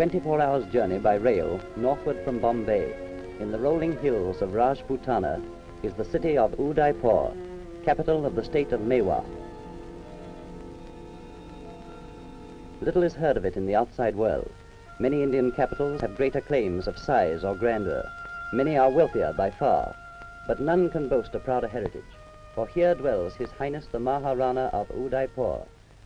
24 hours journey by rail northward from Bombay, in the rolling hills of Rajputana, is the city of Udaipur, capital of the state of Mewar. Little is heard of it in the outside world. Many Indian capitals have greater claims of size or grandeur. Many are wealthier by far, but none can boast a prouder heritage, for here dwells His Highness the Maharana of Udaipur,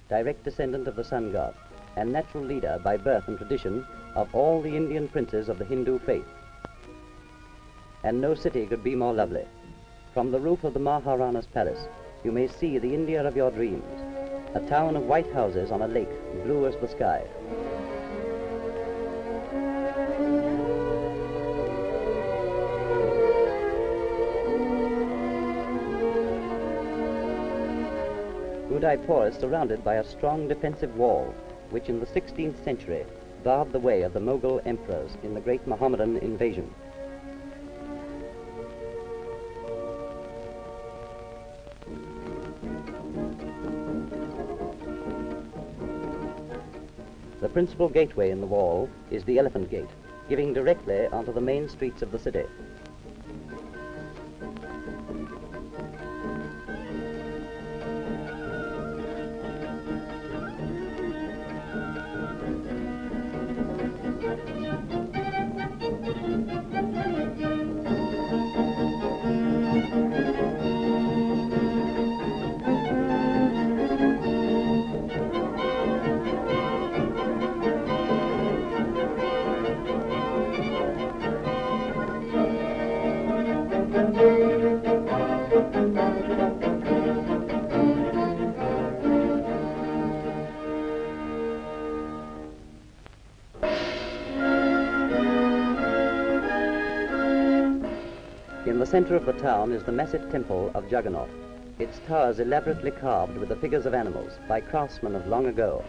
direct descendant of the sun god, and natural leader by birth and tradition of all the Indian princes of the Hindu faith. And no city could be more lovely. From the roof of the Maharana's palace, you may see the India of your dreams, a town of white houses on a lake, blue as the sky. Udaipur is surrounded by a strong defensive wall, which in the 16th century barred the way of the Mughal emperors in the great Mohammedan invasion. The principal gateway in the wall is the Elephant Gate, giving directly onto the main streets of the city. In the center of the town is the massive temple of Jagannath, its towers elaborately carved with the figures of animals by craftsmen of long ago.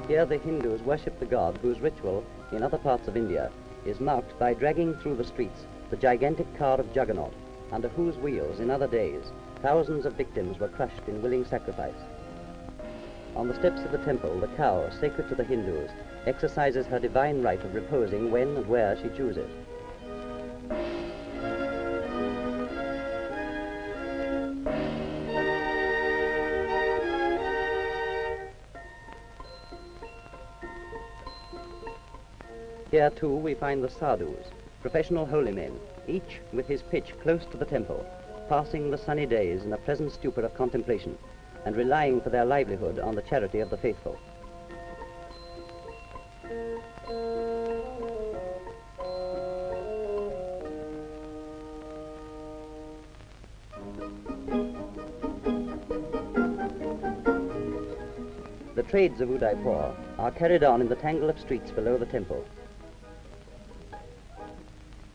Here the Hindus worship the god whose ritual in other parts of India is marked by dragging through the streets the gigantic car of Jagannath, under whose wheels in other days thousands of victims were crushed in willing sacrifice. On the steps of the temple, the cow, sacred to the Hindus, exercises her divine right of reposing when and where she chooses. Here too we find the sadhus, professional holy men, each with his pitch close to the temple, passing the sunny days in a pleasant stupor of contemplation, and relying for their livelihood on the charity of the faithful. The trades of Udaipur are carried on in the tangle of streets below the temple.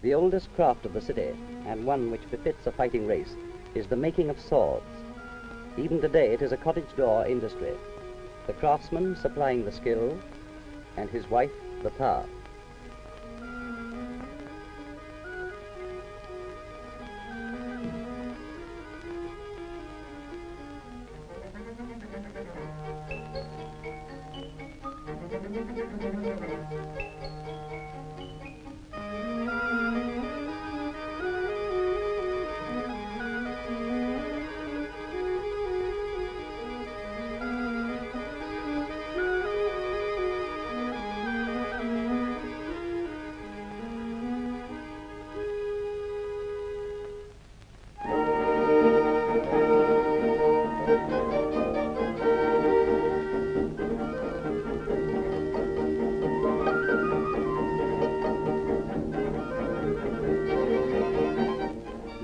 The oldest craft of the city, and one which befits a fighting race, is the making of swords. Even today it is a cottage door industry, the craftsman supplying the skill, and his wife the power.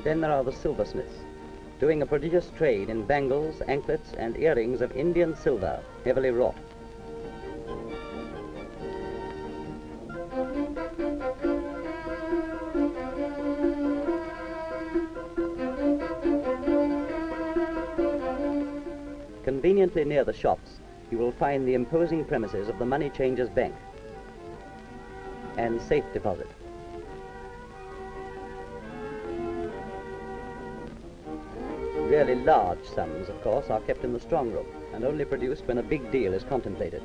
Then there are the silversmiths, doing a prodigious trade in bangles, anklets, and earrings of Indian silver, heavily wrought. Conveniently near the shops, you will find the imposing premises of the Money Changers Bank and safe deposit. Really large sums, of course, are kept in the strong room and only produced when a big deal is contemplated.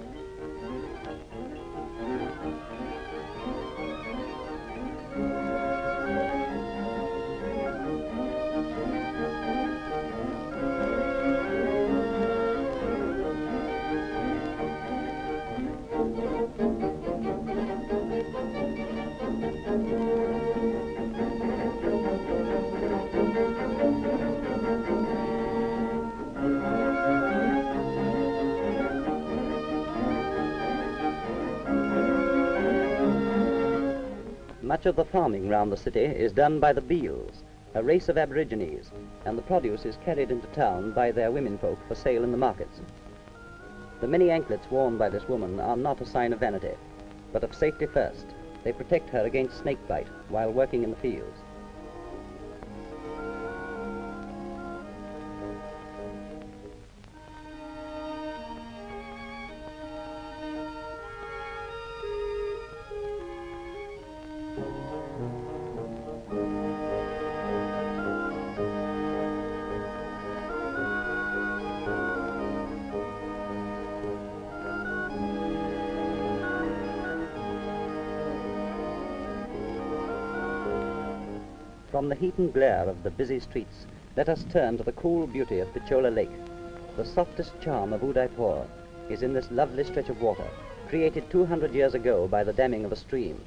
Much of the farming round the city is done by the Beals, a race of aborigines, and the produce is carried into town by their womenfolk for sale in the markets. The many anklets worn by this woman are not a sign of vanity, but of safety first. They protect her against snake bite while working in the fields. From the heat and glare of the busy streets, let us turn to the cool beauty of Pichola Lake. The softest charm of Udaipur is in this lovely stretch of water, created 200 years ago by the damming of a stream.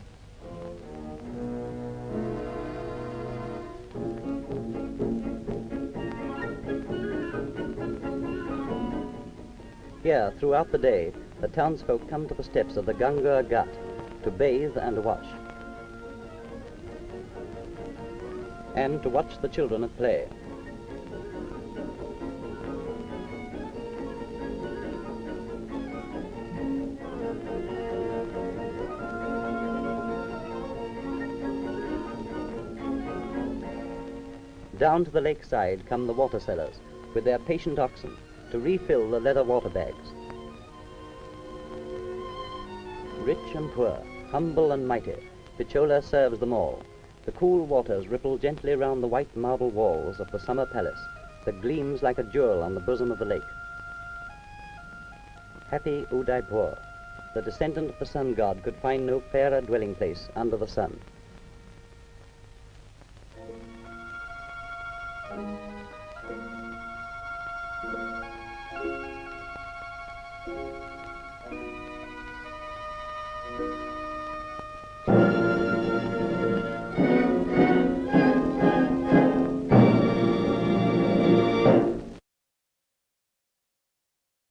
Here, throughout the day, the townsfolk come to the steps of the Ganga Ghat to bathe and wash, and to watch the children at play. Down to the lakeside come the water sellers with their patient oxen to refill the leather water bags. Rich and poor, humble and mighty, Pichola serves them all. The cool waters ripple gently round the white marble walls of the summer palace that gleams like a jewel on the bosom of the lake. Happy Udaipur! The descendant of the sun god could find no fairer dwelling place under the sun.